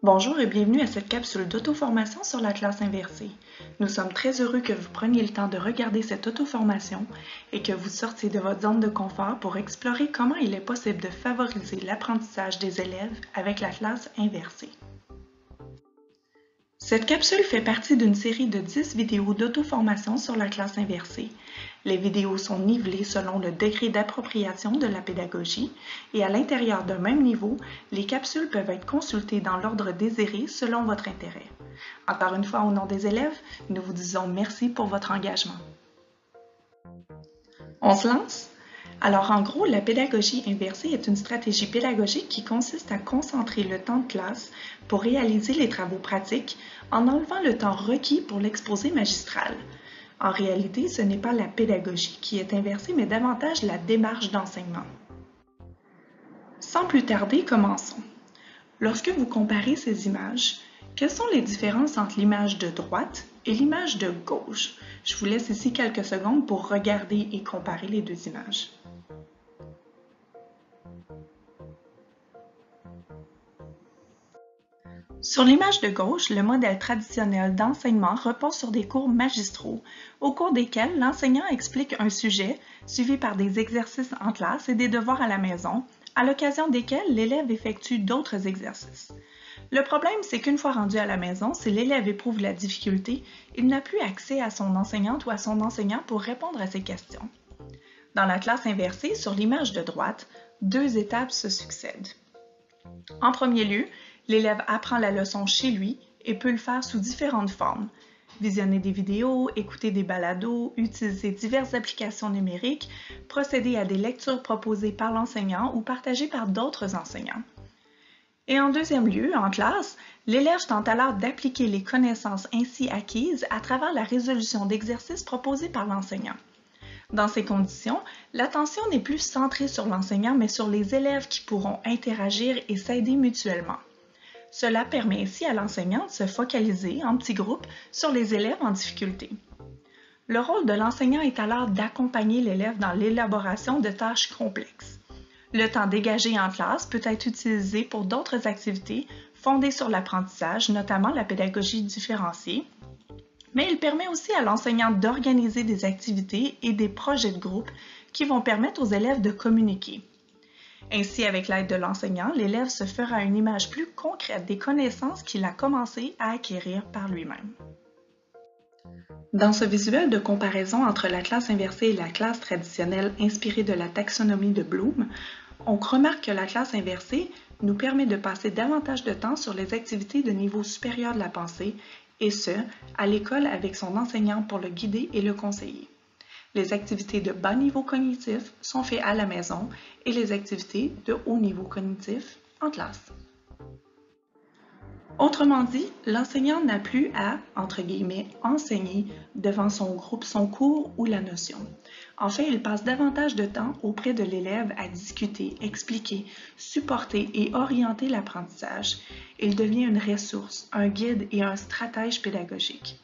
Bonjour et bienvenue à cette capsule d'auto-formation sur la classe inversée. Nous sommes très heureux que vous preniez le temps de regarder cette auto-formation et que vous sortiez de votre zone de confort pour explorer comment il est possible de favoriser l'apprentissage des élèves avec la classe inversée. Cette capsule fait partie d'une série de 10 vidéos d'auto-formation sur la classe inversée. Les vidéos sont nivelées selon le degré d'appropriation de la pédagogie et à l'intérieur d'un même niveau, les capsules peuvent être consultées dans l'ordre désiré selon votre intérêt. Encore une fois, au nom des élèves, nous vous disons merci pour votre engagement. On se lance? Alors en gros, la pédagogie inversée est une stratégie pédagogique qui consiste à concentrer le temps de classe pour réaliser les travaux pratiques en enlevant le temps requis pour l'exposé magistral. En réalité, ce n'est pas la pédagogie qui est inversée, mais davantage la démarche d'enseignement. Sans plus tarder, commençons. Lorsque vous comparez ces images, quelles sont les différences entre l'image de droite et l'image de gauche? Je vous laisse ici quelques secondes pour regarder et comparer les deux images. Sur l'image de gauche, le modèle traditionnel d'enseignement repose sur des cours magistraux, au cours desquels l'enseignant explique un sujet, suivi par des exercices en classe et des devoirs à la maison, à l'occasion desquels l'élève effectue d'autres exercices. Le problème, c'est qu'une fois rendu à la maison, si l'élève éprouve la difficulté, il n'a plus accès à son enseignante ou à son enseignant pour répondre à ses questions. Dans la classe inversée, sur l'image de droite, deux étapes se succèdent. En premier lieu, l'élève apprend la leçon chez lui et peut le faire sous différentes formes. Visionner des vidéos, écouter des balados, utiliser diverses applications numériques, procéder à des lectures proposées par l'enseignant ou partagées par d'autres enseignants. Et en deuxième lieu, en classe, l'élève tente alors d'appliquer les connaissances ainsi acquises à travers la résolution d'exercices proposés par l'enseignant. Dans ces conditions, l'attention n'est plus centrée sur l'enseignant, mais sur les élèves qui pourront interagir et s'aider mutuellement. Cela permet ainsi à l'enseignant de se focaliser en petits groupes sur les élèves en difficulté. Le rôle de l'enseignant est alors d'accompagner l'élève dans l'élaboration de tâches complexes. Le temps dégagé en classe peut être utilisé pour d'autres activités fondées sur l'apprentissage, notamment la pédagogie différenciée, mais il permet aussi à l'enseignant d'organiser des activités et des projets de groupe qui vont permettre aux élèves de communiquer. Ainsi, avec l'aide de l'enseignant, l'élève se fera une image plus concrète des connaissances qu'il a commencé à acquérir par lui-même. Dans ce visuel de comparaison entre la classe inversée et la classe traditionnelle inspirée de la taxonomie de Bloom, on remarque que la classe inversée nous permet de passer davantage de temps sur les activités de niveau supérieur de la pensée, et ce, à l'école avec son enseignant pour le guider et le conseiller. Les activités de bas niveau cognitif sont faites à la maison et les activités de haut niveau cognitif en classe. Autrement dit, l'enseignant n'a plus à, entre guillemets, enseigner devant son groupe son cours ou la notion. En fait, il passe davantage de temps auprès de l'élève à discuter, expliquer, supporter et orienter l'apprentissage. Il devient une ressource, un guide et un stratège pédagogique.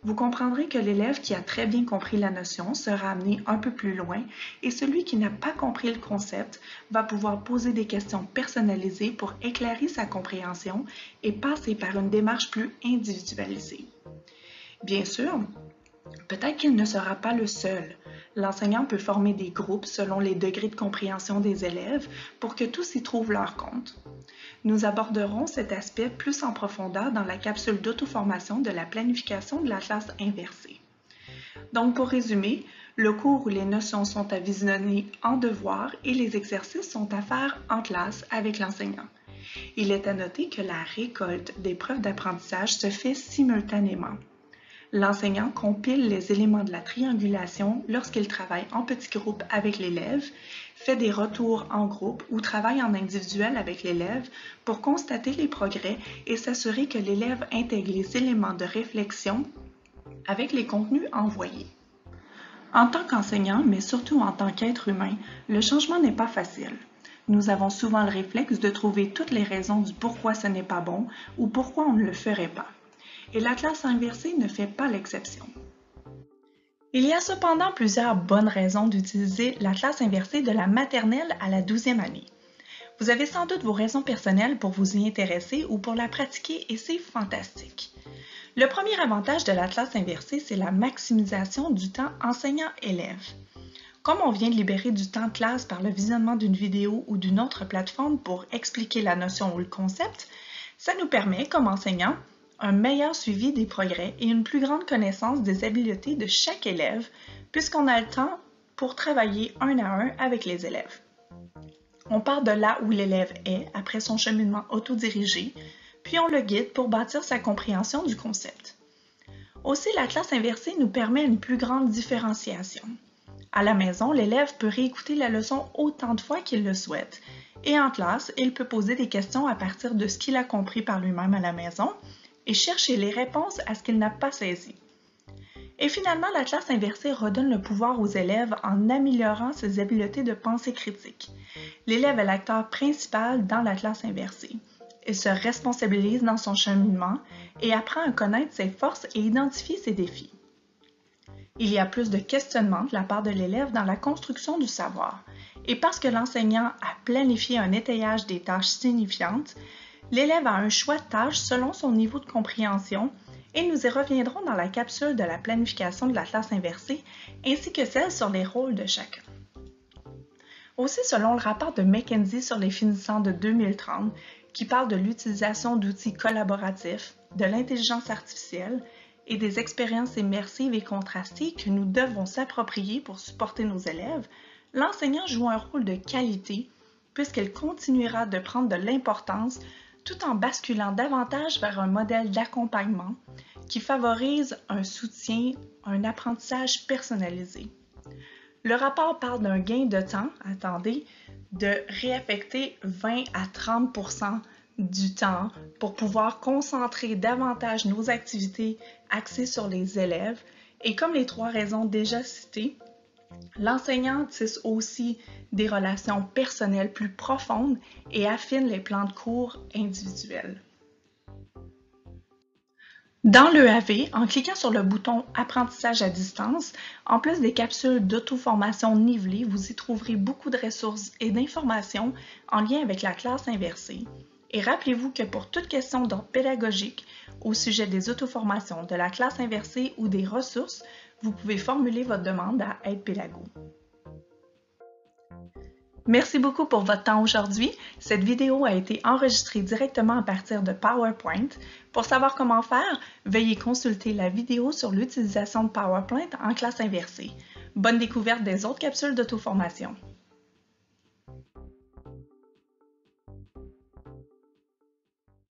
Vous comprendrez que l'élève qui a très bien compris la notion sera amené un peu plus loin et celui qui n'a pas compris le concept va pouvoir poser des questions personnalisées pour éclairer sa compréhension et passer par une démarche plus individualisée. Bien sûr, peut-être qu'il ne sera pas le seul. L'enseignant peut former des groupes selon les degrés de compréhension des élèves pour que tous y trouvent leur compte. Nous aborderons cet aspect plus en profondeur dans la capsule d'auto-formation de la planification de la classe inversée. Donc pour résumer, le cours où les notions sont à visionner en devoir et les exercices sont à faire en classe avec l'enseignant. Il est à noter que la récolte des preuves d'apprentissage se fait simultanément. L'enseignant compile les éléments de la triangulation lorsqu'il travaille en petits groupes avec l'élève, fait des retours en groupe ou travaille en individuel avec l'élève pour constater les progrès et s'assurer que l'élève intègre les éléments de réflexion avec les contenus envoyés. En tant qu'enseignant, mais surtout en tant qu'être humain, le changement n'est pas facile. Nous avons souvent le réflexe de trouver toutes les raisons du pourquoi ce n'est pas bon ou pourquoi on ne le ferait pas. Et la classe inversée ne fait pas l'exception. Il y a cependant plusieurs bonnes raisons d'utiliser la classe inversée de la maternelle à la 12e année. Vous avez sans doute vos raisons personnelles pour vous y intéresser ou pour la pratiquer et c'est fantastique. Le premier avantage de la classe inversée, c'est la maximisation du temps enseignant-élève. Comme on vient de libérer du temps de classe par le visionnement d'une vidéo ou d'une autre plateforme pour expliquer la notion ou le concept, ça nous permet, comme enseignants, un meilleur suivi des progrès et une plus grande connaissance des habiletés de chaque élève, puisqu'on a le temps pour travailler un à un avec les élèves. On part de là où l'élève est après son cheminement autodirigé, puis on le guide pour bâtir sa compréhension du concept. Aussi, la classe inversée nous permet une plus grande différenciation. À la maison, l'élève peut réécouter la leçon autant de fois qu'il le souhaite, et en classe, il peut poser des questions à partir de ce qu'il a compris par lui-même à la maison et chercher les réponses à ce qu'il n'a pas saisi. Et finalement, la classe inversée redonne le pouvoir aux élèves en améliorant ses habiletés de pensée critique. L'élève est l'acteur principal dans la classe inversée. Il se responsabilise dans son cheminement et apprend à connaître ses forces et identifier ses défis. Il y a plus de questionnement de la part de l'élève dans la construction du savoir. Et parce que l'enseignant a planifié un étayage des tâches signifiantes, l'élève a un choix de tâches selon son niveau de compréhension et nous y reviendrons dans la capsule de la planification de la classe inversée ainsi que celle sur les rôles de chacun. Aussi, selon le rapport de McKinsey sur les finissants de 2030, qui parle de l'utilisation d'outils collaboratifs, de l'intelligence artificielle et des expériences immersives et contrastées que nous devons s'approprier pour supporter nos élèves, l'enseignant joue un rôle de qualité puisqu'il continuera de prendre de l'importance tout en basculant davantage vers un modèle d'accompagnement qui favorise un soutien, un apprentissage personnalisé. Le rapport parle d'un gain de temps, attendez, de réaffecter 20 à 30% du temps pour pouvoir concentrer davantage nos activités axées sur les élèves. Et comme les 3 raisons déjà citées, l'enseignant tisse aussi des relations personnelles plus profondes et affine les plans de cours individuels. Dans l'EAV, en cliquant sur le bouton « Apprentissage à distance », en plus des capsules d'auto-formation nivelées, vous y trouverez beaucoup de ressources et d'informations en lien avec la classe inversée. Et rappelez-vous que pour toute question d'ordre pédagogique au sujet des auto-formations, de la classe inversée ou des ressources, vous pouvez formuler votre demande à Aide Pédago. Merci beaucoup pour votre temps aujourd'hui. Cette vidéo a été enregistrée directement à partir de PowerPoint. Pour savoir comment faire, veuillez consulter la vidéo sur l'utilisation de PowerPoint en classe inversée. Bonne découverte des autres capsules d'auto-formation.